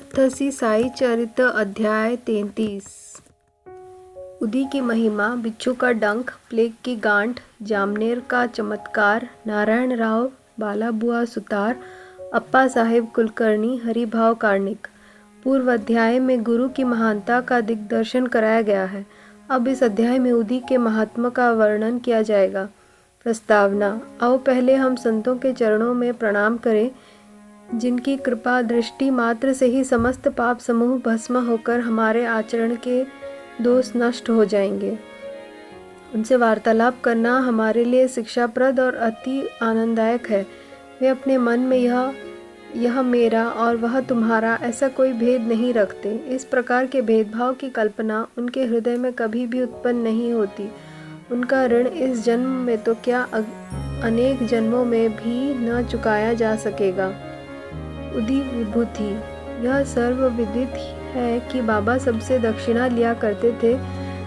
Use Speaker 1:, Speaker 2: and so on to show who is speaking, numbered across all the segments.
Speaker 1: सप्तऋषि साई चरित अध्याय 33। उदी की महिमा, बिच्छू का डंक, प्लेग की गांठ, जामनेर का चमत्कार, नारायण राव बालाबुआ सुतार, अप्पा साहेब कुलकर्णी, हरिभाव कार्णिक। पूर्व अध्याय में गुरु की महानता का दिग्दर्शन कराया गया है। अब इस अध्याय में उदी के महात्मा का वर्णन किया जाएगा। प्रस्तावना। आओ पहले हम संतों के चरणों में प्रणाम करें, जिनकी कृपा दृष्टि मात्र से ही समस्त पाप समूह भस्म होकर हमारे आचरण के दोष नष्ट हो जाएंगे। उनसे वार्तालाप करना हमारे लिए शिक्षाप्रद और अति आनंददायक है। वे अपने मन में यह मेरा और वह तुम्हारा ऐसा कोई भेद नहीं रखते। इस प्रकार के भेदभाव की कल्पना उनके हृदय में कभी भी उत्पन्न नहीं होती। उनका ऋण इस जन्म में तो क्या अनेक जन्मों में भी न चुकाया जा सकेगा। उदी विभूति। यह सर्वविदित है कि बाबा सबसे दक्षिणा लिया करते थे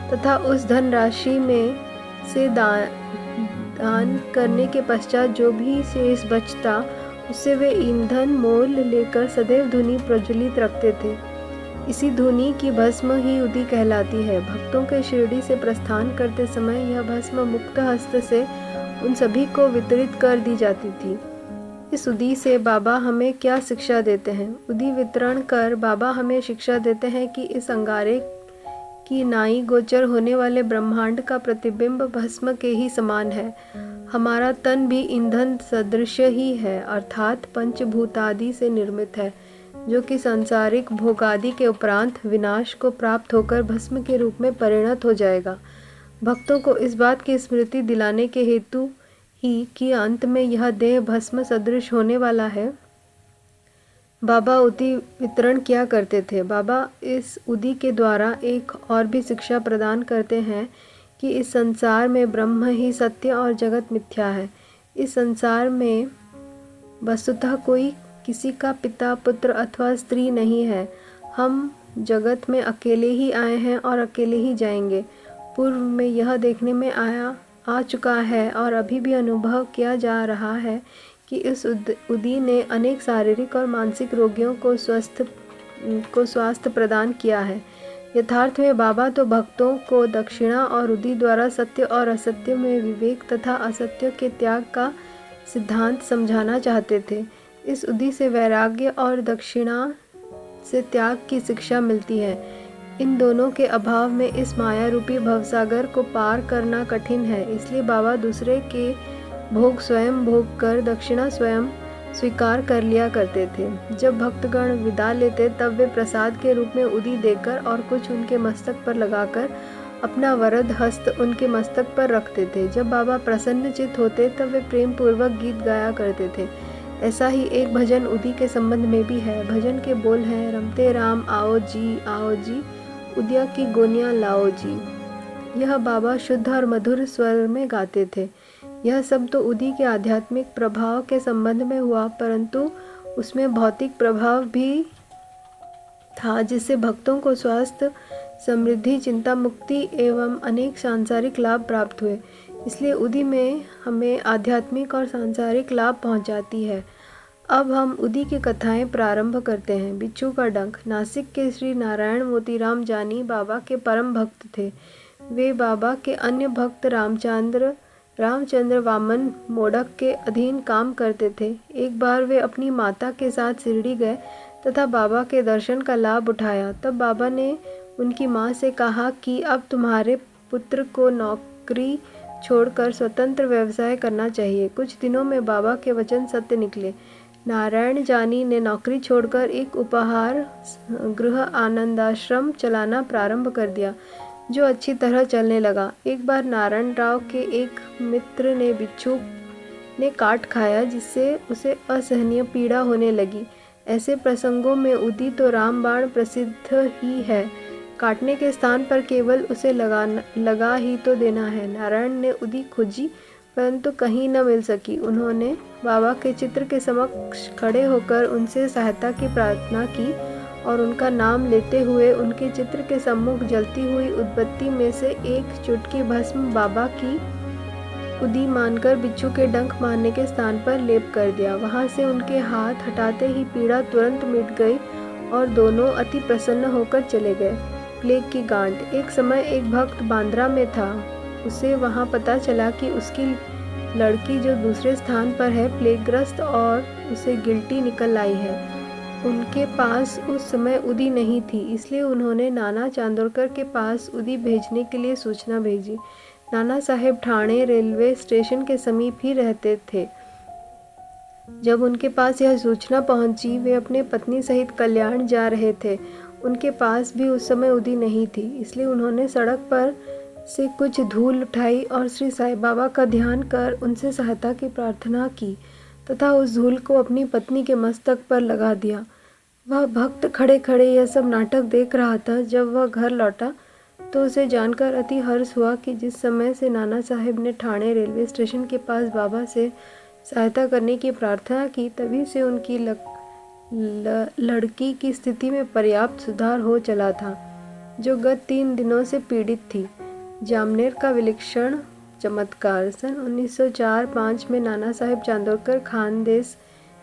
Speaker 1: तथा उस धन राशि में से दान करने के पश्चात जो भी शेष बचता उससे वे ईंधन मोल लेकर सदैव धुनी प्रज्वलित रखते थे। इसी धुनी की भस्म ही उदी कहलाती है। भक्तों के शिरडी से प्रस्थान करते समय यह भस्म मुक्त हस्त से उन सभी को वितरित कर दी जाती थी। इस उदी से बाबा हमें क्या शिक्षा देते हैं? उदी वितरण कर बाबा हमें शिक्षा देते हैं कि इस अंगारे की नाई गोचर होने वाले ब्रह्मांड का प्रतिबिंब भस्म के ही समान है। हमारा तन भी ईंधन सदृश ही है, अर्थात पंचभूतादि से निर्मित है, जो कि सांसारिक भोगादि के उपरांत विनाश को प्राप्त होकर भस्म के रूप में परिणत हो जाएगा। भक्तों को इस बात की स्मृति दिलाने के हेतु ही कि अंत में यह देह भस्म सदृश होने वाला है, बाबा उदी वितरण किया करते थे। बाबा इस उदी के द्वारा एक और भी शिक्षा प्रदान करते हैं कि इस संसार में ब्रह्म ही सत्य और जगत मिथ्या है। इस संसार में वस्तुतः कोई किसी का पिता, पुत्र अथवा स्त्री नहीं है। हम जगत में अकेले ही आए हैं और अकेले ही जाएंगे। पूर्व में यह देखने में आ चुका है और अभी भी अनुभव किया जा रहा है कि इस उदी ने अनेक शारीरिक और मानसिक रोगियों को स्वास्थ्य प्रदान किया है। यथार्थ में बाबा तो भक्तों को दक्षिणा और उदी द्वारा सत्य और असत्य में विवेक तथा असत्य के त्याग का सिद्धांत समझाना चाहते थे। इस उदी से वैराग्य और दक्षिणा से त्याग की शिक्षा मिलती है। इन दोनों के अभाव में इस माया रूपी भवसागर को पार करना कठिन है। इसलिए बाबा दूसरे के भोग स्वयं भोग कर दक्षिणा स्वयं स्वीकार कर लिया करते थे। जब भक्तगण विदा लेते तब वे प्रसाद के रूप में उदी देकर और कुछ उनके मस्तक पर लगाकर अपना वरद हस्त उनके मस्तक पर रखते थे। जब बाबा प्रसन्नचित होते तब वे प्रेम पूर्वक गीत गाया करते थे। ऐसा ही एक भजन उदी के संबंध में भी है। भजन के बोल हैं, रमते राम आओ जी, उदिया की गोनियाँ लाओ जी। यह बाबा शुद्ध और मधुर स्वर में गाते थे। यह सब तो उदी के आध्यात्मिक प्रभाव के संबंध में हुआ, परंतु उसमें भौतिक प्रभाव भी था, जिससे भक्तों को स्वास्थ्य, समृद्धि, चिंता मुक्ति एवं अनेक सांसारिक लाभ प्राप्त हुए। इसलिए उदी में हमें आध्यात्मिक और सांसारिक लाभ पहुंचाती है। अब हम उदी की कथाएं प्रारंभ करते हैं। बिच्छू का डंक। नासिक के श्री नारायण मोतीराम जानी बाबा के परम भक्त थे। वे बाबा के अन्य भक्त रामचंद्र वामन मोडक के अधीन काम करते थे। एक बार वे अपनी माता के साथ शिरडी गए तथा बाबा के दर्शन का लाभ उठाया। तब बाबा ने उनकी माँ से कहा कि अब तुम्हारे पुत्र को नौकरी छोड़कर स्वतंत्र व्यवसाय करना चाहिए। कुछ दिनों में बाबा के वचन सत्य निकले। नारायण जानी ने नौकरी छोड़कर एक उपहार गृह आनंदाश्रम चलाना प्रारंभ कर दिया, जो अच्छी तरह चलने लगा। एक बार नारायण राव के एक मित्र ने बिच्छू ने काट खाया, जिससे उसे असहनीय पीड़ा होने लगी। ऐसे प्रसंगों में उदी तो रामबाण प्रसिद्ध ही है। काटने के स्थान पर केवल उसे लगा ही तो देना है। नारायण ने उदी खोजी, परंतु कहीं न मिल सकी। उन्होंने बाबा के चित्र के समक्ष खड़े होकर उनसे सहायता की प्रार्थना की और उनका नाम लेते हुए उनके चित्र के सम्मुख जलती हुई उदबत्ती में से एक चुटकी भस्म बाबा की उदी मानकर बिच्छू के डंक मारने के स्थान पर लेप कर दिया। वहां से उनके हाथ हटाते ही पीड़ा तुरंत मिट गई और दोनों अति प्रसन्न होकर चले गए। प्लेग की गांठ। एक समय एक भक्त बांद्रा में था। उसे वहां पता चला कि उसकी लड़की जो दूसरे स्थान पर है प्लेगग्रस्त और उसे गिल्टी निकल आई है। उनके पास उस समय उदी नहीं थी, इसलिए उन्होंने नाना चांदोरकर के पास उदी भेजने के लिए सूचना भेजी। नाना साहेब ठाणे रेलवे स्टेशन के समीप ही रहते थे। जब उनके पास यह सूचना पहुंची, वे अपने पत्नी सहित कल्याण जा रहे थे। उनके पास भी उस समय उदी नहीं थी, इसलिए उन्होंने सड़क पर से कुछ धूल उठाई और श्री साईं बाबा का ध्यान कर उनसे सहायता की प्रार्थना की तथा उस धूल को अपनी पत्नी के मस्तक पर लगा दिया। वह भक्त खड़े खड़े यह सब नाटक देख रहा था। जब वह घर लौटा तो उसे जानकर अति हर्ष हुआ कि जिस समय से नाना साहेब ने ठाणे रेलवे स्टेशन के पास बाबा से सहायता करने की प्रार्थना की, तभी से उनकी लड़की की स्थिति में पर्याप्त सुधार हो चला था, जो गत 3 दिनों से पीड़ित थी। जामनेर का विलक्षण चमत्कार। सन 1904-5 में नाना साहेब चांदोरकर खानदेश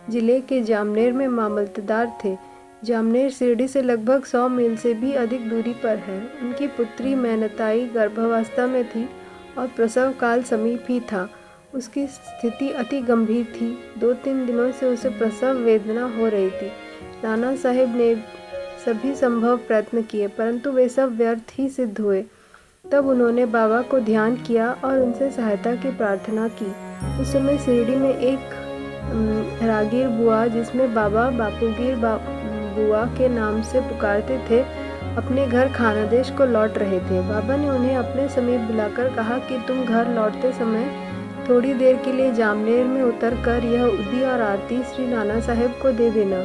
Speaker 1: जिले के जामनेर में मामलतदार थे। जामनेर शिरडी से लगभग 100 मील से भी अधिक दूरी पर है। उनकी पुत्री मेहनताई गर्भावस्था में थी और प्रसव काल समीप ही था। उसकी स्थिति अति गंभीर थी। 2-3 दिनों से उसे प्रसव वेदना हो रही थी। नाना साहेब ने सभी संभव प्रयत्न किए, परंतु वे सब व्यर्थ ही सिद्ध हुए। तब उन्होंने बाबा को ध्यान किया और उनसे सहायता की प्रार्थना की। उस समय शिरडी में एक रागीर बुआ, जिसमें बाबा बापूगीर बुआ के नाम से पुकारते थे, अपने घर खानादेश को लौट रहे थे। बाबा ने उन्हें अपने समीप बुलाकर कहा कि तुम घर लौटते समय थोड़ी देर के लिए जामनेर में उतरकर यह उदी और आरती श्री नाना साहेब को दे देना।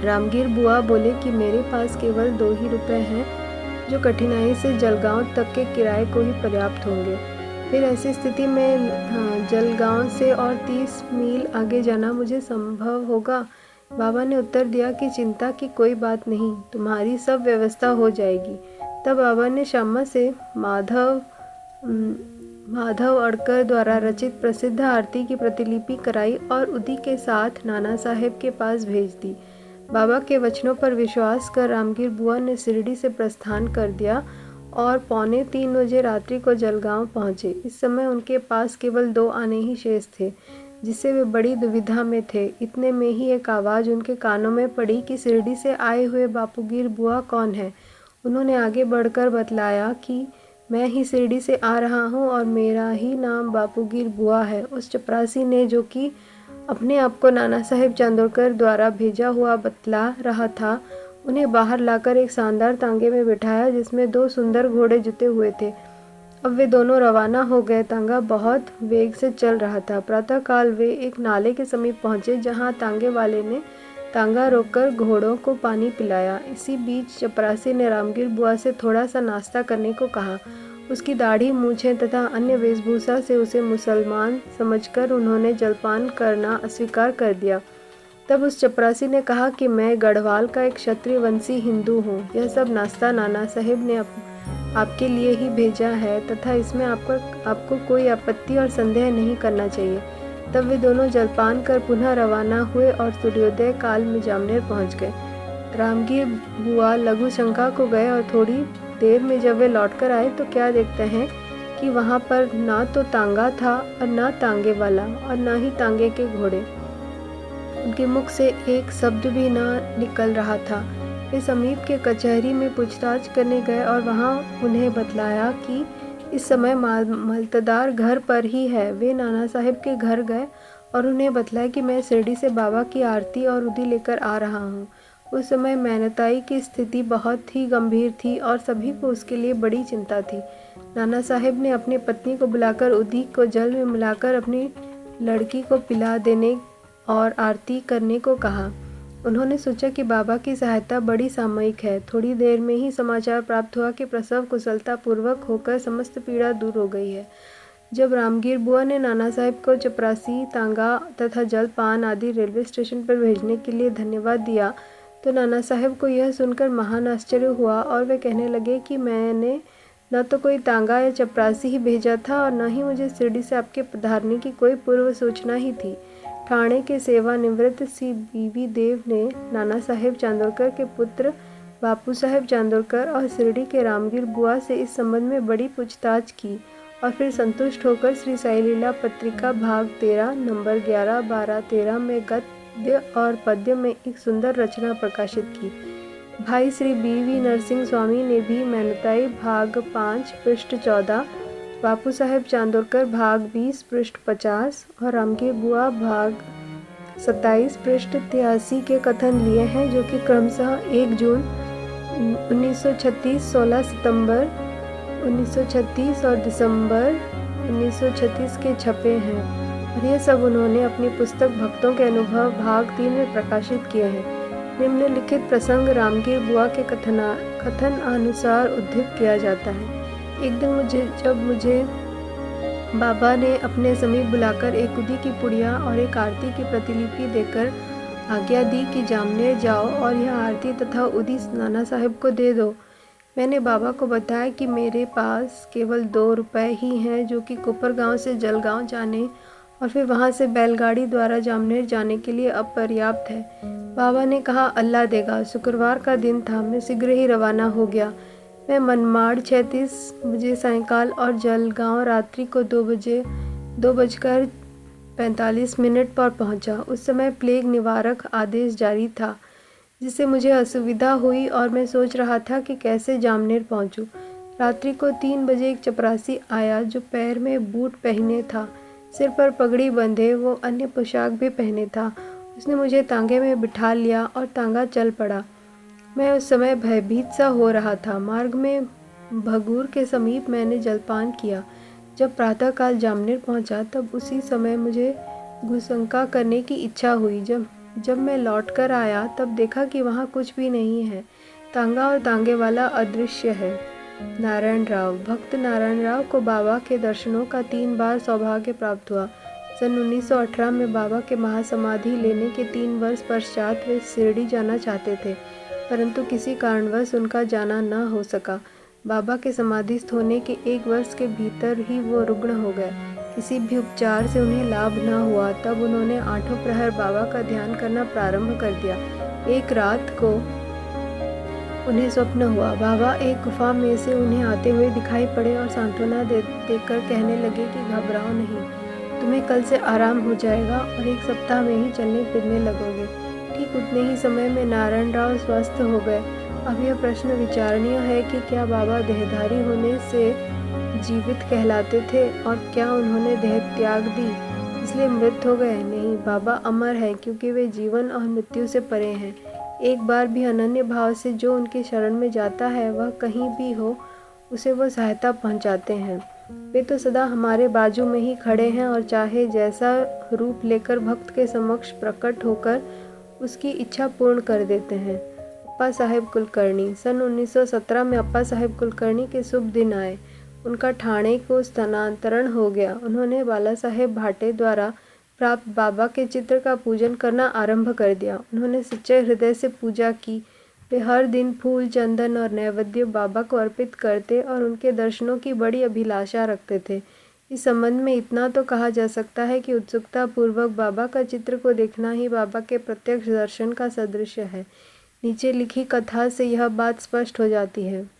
Speaker 1: रामगीर बुआ बोले कि मेरे पास केवल 2 ही रुपए हैं, जो कठिनाई से जलगांव तक के किराए को ही पर्याप्त होंगे। फिर ऐसी स्थिति में जलगांव से और 30 मील आगे जाना मुझे संभव होगा? बाबा ने उत्तर दिया कि चिंता की कोई बात नहीं, तुम्हारी सब व्यवस्था हो जाएगी। तब बाबा ने श्यामा से माधव अडकर द्वारा रचित प्रसिद्ध आरती की प्रतिलिपि कराई और उदी के साथ नाना साहेब के पास भेज दी। बाबा के वचनों पर विश्वास कर रामगीर बुआ ने शिरडी से प्रस्थान कर दिया और 2:45 बजे रात्रि को जलगांव पहुंचे। इस समय उनके पास केवल 2 आने ही शेष थे, जिससे वे बड़ी दुविधा में थे। इतने में ही एक आवाज़ उनके कानों में पड़ी कि शिरडी से आए हुए बापूगीर बुआ कौन है। उन्होंने आगे बढ़कर बतलाया कि मैं ही शिरडी से आ रहा हूँ और मेरा ही नाम बापूगीर बुआ है। उस चपरासी ने, जो कि अपने आप को नाना साहेब चांदोरकर द्वारा भेजा हुआ बतला रहा था, उन्हें बाहर लाकर एक शानदार तांगे में बिठाया, जिसमें 2 सुंदर घोड़े जुते हुए थे। अब वे दोनों रवाना हो गए। तांगा बहुत वेग से चल रहा था। प्रातःकाल वे एक नाले के समीप पहुंचे, जहां तांगे वाले ने तांगा रोककर घोड़ों को पानी पिलाया। इसी बीच चपरासी ने रामगीर बुआ से थोड़ा सा नाश्ता करने को कहा। उसकी दाढ़ी, मूछें तथा अन्य वेशभूषा से उसे मुसलमान समझकर उन्होंने जलपान करना अस्वीकार कर दिया। तब उस चपरासी ने कहा कि मैं गढ़वाल का एक क्षत्रिय वंशी हिंदू हूँ। यह सब नाश्ता नाना साहेब ने आपके लिए ही भेजा है तथा इसमें आपको कोई आपत्ति और संदेह नहीं करना चाहिए। तब वे दोनों जलपान कर पुनः रवाना हुए और सूर्योदय काल में जामनेर पहुंच गए। रामगीर बुआ लघु शंका को गए और थोड़ी देर में जब वे लौटकर आए तो क्या देखते हैं कि वहां पर ना तो तांगा था और ना तांगे वाला और ना ही तांगे के घोड़े। उनके मुख से एक शब्द भी ना निकल रहा था। वे समीप के कचहरी में पूछताछ करने गए और वहां उन्हें बतलाया कि इस समय मामलतदार घर पर ही है। वे नाना साहेब के घर गए और उन्हें बतलाया कि मैं शिरडी से बाबा की आरती और उदी लेकर आ रहा हूँ। उस समय मेहनताई की स्थिति बहुत ही गंभीर थी और सभी को उसके लिए बड़ी चिंता थी। नाना साहेब ने अपनी पत्नी को बुलाकर उदी को जल में मिलाकर अपनी लड़की को पिला देने और आरती करने को कहा। उन्होंने सोचा कि बाबा की सहायता बड़ी सामयिक है। थोड़ी देर में ही समाचार प्राप्त हुआ कि प्रसव कुशलतापूर्वक होकर समस्त पीड़ा दूर हो गई है। जब रामगीर बुआ ने नाना साहेब को चपरासी, तांगा तथा जलपान आदि रेलवे स्टेशन पर भेजने के लिए धन्यवाद दिया तो नाना साहेब को यह सुनकर महान आश्चर्य हुआ और वे कहने लगे कि मैंने न तो कोई तांगा या चपरासी ही भेजा था और न ही मुझे शिरडी से आपके पधारने की कोई पूर्व सूचना ही थी। ठाणे के सेवानिवृत्त श्री बीवी देव ने नाना साहेब चांदोरकर के पुत्र बापू साहेब चांदोरकर और शिरडी के रामगीर बुआ से इस संबंध में बड़ी पूछताछ की और फिर संतुष्ट होकर श्री साई लीला पत्रिका भाग 13 नंबर 11, 12, 13 में गद्य और पद्य में एक सुंदर रचना प्रकाशित की। भाई श्री बीवी नरसिंह स्वामी ने भी मेहनताई भाग 5 पृष्ठ 14, बापू साहेब चांदोरकर भाग 20 पृष्ठ 50 और रामगीर बुआ भाग 27 पृष्ठ 83 के कथन लिए हैं, जो कि क्रमशः 1 जून 1936, 16 सितंबर 1936 और दिसंबर 1936 के छपे हैं और ये सब उन्होंने अपनी पुस्तक भक्तों के अनुभव भाग 3 में प्रकाशित किए हैं। निम्नलिखित प्रसंग रामगीर बुआ के कथन अनुसार उद्धृत किया जाता है। एक दिन जब मुझे बाबा ने अपने समीप बुलाकर एक उदी की पुड़िया और एक आरती की प्रतिलिपि देकर आज्ञा दी कि जामनेर जाओ और यह आरती तथा उदी नाना साहेब को दे दो। मैंने बाबा को बताया कि मेरे पास केवल 2 रुपए ही हैं, जो कि कोपरगांव से जलगांव जाने और फिर वहां से बैलगाड़ी द्वारा जामनेर जाने के लिए अपर्याप्त है। बाबा ने कहा, अल्लाह देगा। शुक्रवार का दिन था। मैं शीघ्र ही रवाना हो गया। मैं मनमाड़ 36 बजे सायंकाल और जलगांव रात्रि को 2:45 पर पहुंचा। उस समय प्लेग निवारक आदेश जारी था, जिससे मुझे असुविधा हुई और मैं सोच रहा था कि कैसे जामनेर पहुंचूं। रात्रि को 3 बजे एक चपरासी आया, जो पैर में बूट पहने था, सिर पर पगड़ी बंधे, वो अन्य पोशाक भी पहने था। उसने मुझे तांगे में बिठा लिया और तांगा चल पड़ा। मैं उस समय भयभीत सा हो रहा था। मार्ग में भगूर के समीप मैंने जलपान किया। जब प्रातःकाल जामनेर पहुंचा, तब उसी समय मुझे घुसंका करने की इच्छा हुई। जब मैं लौटकर आया, तब देखा कि वहाँ कुछ भी नहीं है। तांगा और तांगे वाला अदृश्य है। नारायण राव। भक्त नारायण राव को बाबा के दर्शनों का 3 बार सौभाग्य प्राप्त हुआ। सन 1918 में बाबा के महासमाधि लेने के 3 वर्ष पश्चात वे शिरडी जाना चाहते थे, परंतु किसी कारणवश उनका जाना न हो सका। बाबा के समाधिस्थ होने के 1 वर्ष के भीतर ही वो रुग्ण हो गए। किसी भी उपचार से उन्हें लाभ न हुआ। तब उन्होंने 8 प्रहर बाबा का ध्यान करना प्रारंभ कर दिया। एक रात को उन्हें स्वप्न हुआ। बाबा एक गुफा में से उन्हें आते हुए दिखाई पड़े और सांत्वना देकर कहने लगे कि घबराओ नहीं, तुम्हें कल से आराम हो जाएगा और 1 सप्ताह में ही चलने फिरने लगोगे। ठीक उतने ही समय में नारायण राव स्वस्थ हो गए। अब यह प्रश्न विचारणीय है कि क्या बाबा देहधारी होने से जीवित कहलाते थे और क्या उन्होंने देह त्याग दी इसलिए मृत हो गए? नहीं, बाबा अमर हैं, क्योंकि वे जीवन और मृत्यु से परे हैं। एक बार भी अनन्य भाव से जो उनके शरण में जाता है, वह कहीं भी हो, उसे वो सहायता पहुंचाते हैं। वे तो सदा हमारे बाजू में ही खड़े हैं और चाहे जैसा रूप लेकर भक्त के समक्ष प्रकट होकर उसकी इच्छा पूर्ण कर देते हैं। अप्पा साहेब कुलकर्णी। सन 1917 में अप्पा साहेब कुलकर्णी के शुभ दिन आए। उनका ठाणे को स्थानांतरण हो गया। उन्होंने बाला साहेब भाटे द्वारा प्राप्त बाबा के चित्र का पूजन करना आरंभ कर दिया। उन्होंने सच्चे हृदय से पूजा की। वे हर दिन फूल, चंदन और नैवेद्य बाबा को अर्पित करते और उनके दर्शनों की बड़ी अभिलाषा रखते थे। इस संबंध में इतना तो कहा जा सकता है कि उत्सुकता पूर्वक बाबा का चित्र को देखना ही बाबा के प्रत्यक्ष दर्शन का सदृश है। नीचे लिखी कथा से यह बात स्पष्ट हो जाती है।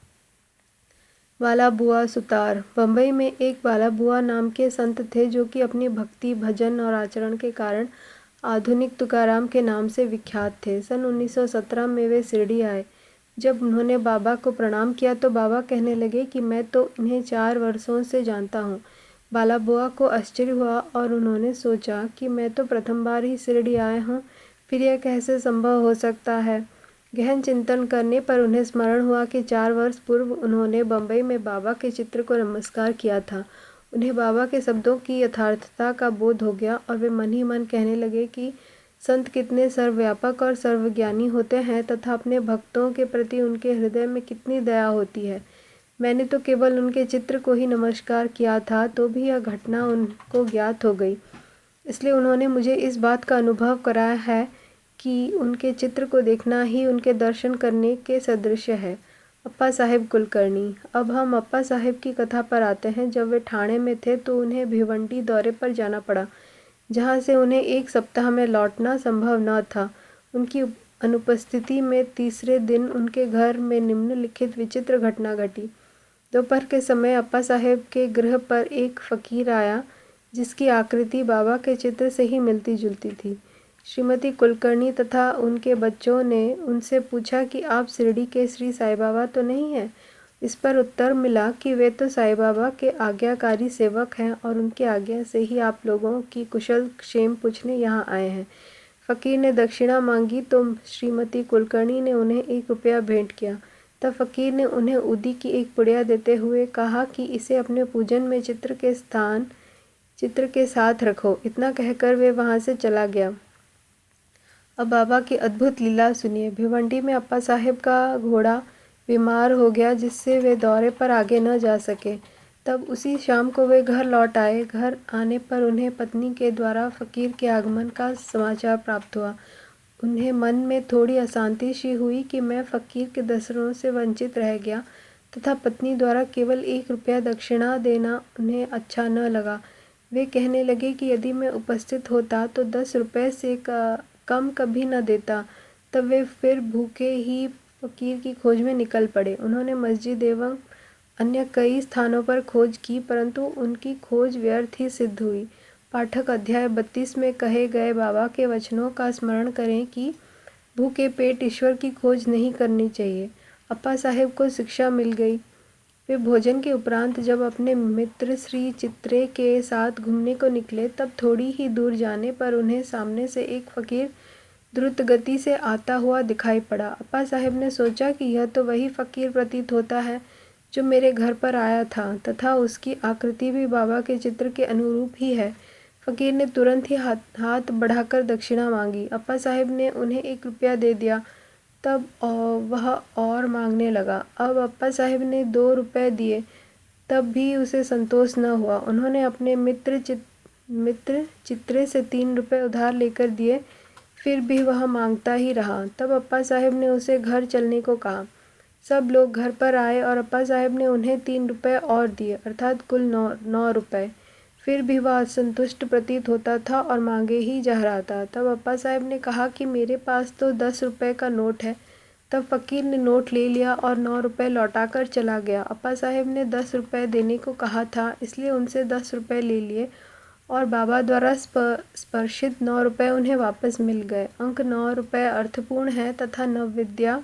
Speaker 1: बाला बुआ सुतार। बम्बई में एक बाला बुआ नाम के संत थे, जो कि अपनी भक्ति, भजन और आचरण के कारण आधुनिक तुकाराम के नाम से विख्यात थे। सन 1917 में वे शिरडी आए। जब उन्होंने बाबा को प्रणाम किया तो बाबा कहने लगे कि मैं तो इन्हें 4 वर्षों से जानता हूँ। बाला बुआ को आश्चर्य हुआ और उन्होंने सोचा कि मैं तो प्रथम बार ही शिरडी आए हूँ, फिर यह कैसे संभव हो सकता है। गहन चिंतन करने पर उन्हें स्मरण हुआ कि 4 वर्ष पूर्व उन्होंने बम्बई में बाबा के चित्र को नमस्कार किया था। उन्हें बाबा के शब्दों की यथार्थता का बोध हो गया और वे मन ही मन कहने लगे कि संत कितने सर्वव्यापक और सर्वज्ञानी होते हैं तथा अपने भक्तों के प्रति उनके हृदय में कितनी दया होती है। मैंने तो केवल उनके चित्र को ही नमस्कार किया था, तो भी यह घटना उनको ज्ञात हो गई। इसलिए उन्होंने मुझे इस बात का अनुभव कराया है कि उनके चित्र को देखना ही उनके दर्शन करने के सदृश है। अप्पा साहेब कुलकर्णी। अब हम अप्पा साहेब की कथा पर आते हैं। जब वे ठाणे में थे तो उन्हें भिवंडी दौरे पर जाना पड़ा। जहाँ से उन्हें 1 सप्ताह में लौटना संभव न था। उनकी अनुपस्थिति में तीसरे दिन उनके घर में निम्नलिखित विचित्र घटना घटी। दोपहर के समय अप्पा साहेब के गृह पर एक फ़कीर आया, जिसकी आकृति बाबा के चित्र से ही मिलती जुलती थी। श्रीमती कुलकर्णी तथा उनके बच्चों ने उनसे पूछा कि आप शिरडी के श्री साईं बाबा तो नहीं हैं? इस पर उत्तर मिला कि वे तो साईं बाबा के आज्ञाकारी सेवक हैं और उनकी आज्ञा से ही आप लोगों की कुशल क्षेम पूछने यहाँ आए हैं। फ़कीर ने दक्षिणा मांगी तो श्रीमती कुलकर्णी ने उन्हें 1 रुपया भेंट किया। तब फ़कीर ने उन्हें उदी की एक पुड़िया देते हुए कहा कि इसे अपने पूजन में चित्र के साथ रखो। इतना कहकर वे वहाँ से चला गया। अब बाबा की अद्भुत लीला सुनिए। भिवंडी में अप्पा साहेब का घोड़ा बीमार हो गया, जिससे वे दौरे पर आगे न जा सके। तब उसी शाम को वे घर लौट आए। घर आने पर उन्हें पत्नी के द्वारा फ़कीर के आगमन का समाचार प्राप्त हुआ। उन्हें मन में थोड़ी अशांति सी हुई कि मैं फ़कीर के दर्शनों से वंचित रह गया, तथा पत्नी द्वारा केवल 1 रुपया दक्षिणा देना उन्हें अच्छा न लगा। वे कहने लगे कि यदि मैं उपस्थित होता तो 10 रुपये से कम कभी न देता। तब वे फिर भूखे ही फ़कीर की खोज में निकल पड़े। उन्होंने मस्जिद एवं अन्य कई स्थानों पर खोज की, परंतु उनकी खोज व्यर्थ ही सिद्ध हुई। पाठक अध्याय 32 में कहे गए बाबा के वचनों का स्मरण करें कि भूखे पेट ईश्वर की खोज नहीं करनी चाहिए। अप्पा साहेब को शिक्षा मिल गई। वे भोजन के उपरांत जब अपने मित्र श्री चित्रे के साथ घूमने को निकले, तब थोड़ी ही दूर जाने पर उन्हें सामने से एक फ़कीर द्रुत गति से आता हुआ दिखाई पड़ा। अप्पा साहेब ने सोचा कि यह तो वही फ़कीर प्रतीत होता है जो मेरे घर पर आया था, तथा उसकी आकृति भी बाबा के चित्र के अनुरूप ही है। फ़कीर ने तुरंत ही हाथ बढ़ाकर दक्षिणा मांगी। अप्पा साहेब ने उन्हें 1 रुपया दे दिया। तब वह और मांगने लगा। अब अप्पा साहेब ने 2 रुपये दिए, तब भी उसे संतोष न हुआ। उन्होंने अपने मित्र चित्रे से 3 रुपये उधार लेकर दिए, फिर भी वह मांगता ही रहा। तब अप्पा साहेब ने उसे घर चलने को कहा। सब लोग घर पर आए और अप्पा साहेब ने उन्हें 3 रुपये और दिए, अर्थात कुल 9 रुपये। फिर भी वह असंतुष्ट प्रतीत होता था और मांगे ही जा रहा था। तब अप्पा साहेब ने कहा कि मेरे पास तो 10 रुपये का नोट है। तब फ़कीर ने नोट ले लिया और 9 रुपये लौटाकर चला गया। अप्पा साहेब ने 10 रुपये देने को कहा था, इसलिए उनसे 10 रुपये ले लिए और बाबा द्वारा स्पर्शित 9 रुपये उन्हें वापस मिल गए। अंक 9 रुपये अर्थपूर्ण है तथा नवविद्या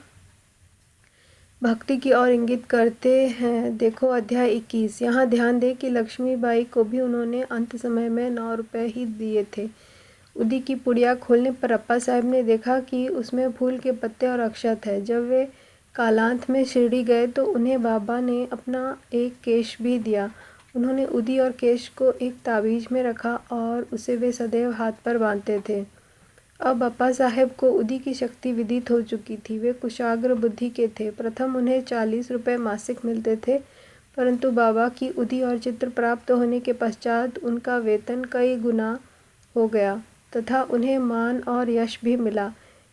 Speaker 1: भक्ति की ओर इंगित करते हैं। देखो अध्याय 21। यहाँ ध्यान दें कि लक्ष्मीबाई को भी उन्होंने अंत समय में 9 रुपये ही दिए थे। उदी की पुड़िया खोलने पर अप्पा साहेब ने देखा कि उसमें फूल के पत्ते और अक्षत है। जब वे कालांत में शिरडी गए तो उन्हें बाबा ने अपना एक केश भी दिया। उन्होंने उदी और केश को एक ताबीज में रखा और उसे वे सदैव हाथ पर बांधते थे। अब अप्पा साहेब को उदी की शक्ति विदित हो चुकी थी। वे कुशाग्र बुद्धि के थे। प्रथम उन्हें 40 रुपये मासिक मिलते थे, परंतु बाबा की उदी और चित्र प्राप्त होने के पश्चात उनका वेतन कई गुना हो गया तथा उन्हें मान और यश भी मिला।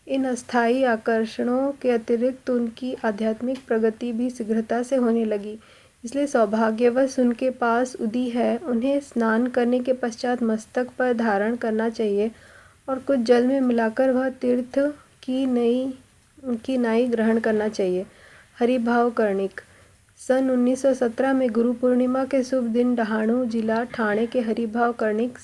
Speaker 1: इन अस्थायी आकर्षणों के अतिरिक्त उनकी आध्यात्मिक प्रगति भी शीघ्रता से होने लगी। इसलिए सौभाग्यवश उनके पास उदी है। उन्हें स्नान करने के पश्चात मस्तक पर धारण करना चाहिए और कुछ जल में मिलाकर वह तीर्थ की नाई ग्रहण करना चाहिए। हरिभाव कर्णिक। सन 1917 में गुरु पूर्णिमा के शुभ दिन डहाणू जिला ठाणे के हरिभाव कर्णिक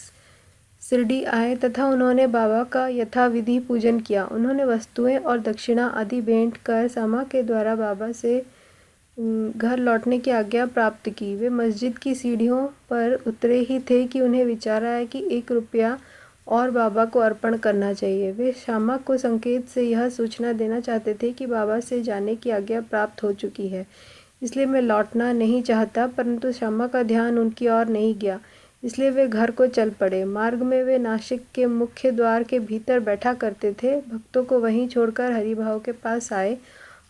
Speaker 1: शिरडी आए तथा उन्होंने बाबा का यथाविधि पूजन किया। उन्होंने वस्तुएं और दक्षिणा आदि भेंट कर सामा के द्वारा बाबा से घर लौटने की आज्ञा प्राप्त की। वे मस्जिद की सीढ़ियों पर उतरे ही थे कि उन्हें विचार आया कि 1 रुपया और बाबा को अर्पण करना चाहिए। वे श्यामा को संकेत से यह सूचना देना चाहते थे कि बाबा से जाने की आज्ञा प्राप्त हो चुकी है, इसलिए मैं लौटना नहीं चाहता, परंतु श्यामा का ध्यान उनकी ओर नहीं गया, इसलिए वे घर को चल पड़े। मार्ग में वे नासिक के मुख्य द्वार के भीतर बैठा करते थे। भक्तों को वहीं छोड़कर हरिभाव के पास आए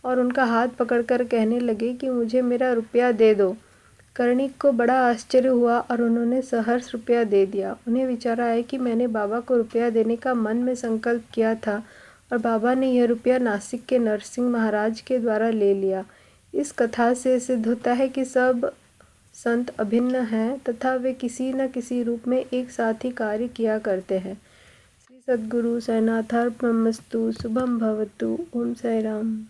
Speaker 1: और उनका हाथ पकड़कर कहने लगे कि मुझे मेरा रुपया दे दो। कर्णिक को बड़ा आश्चर्य हुआ और उन्होंने सहर्ष रुपया दे दिया। उन्हें विचार आया कि मैंने बाबा को रुपया देने का मन में संकल्प किया था और बाबा ने यह रुपया नासिक के नरसिंह महाराज के द्वारा ले लिया। इस कथा से सिद्ध होता है कि संत अभिन्न हैं तथा वे किसी न किसी रूप में एक साथ ही कार्य किया करते हैं। श्री सद्गुरु साईनाथार्पणमस्तु। शुभम भवतु। ओम साई राम।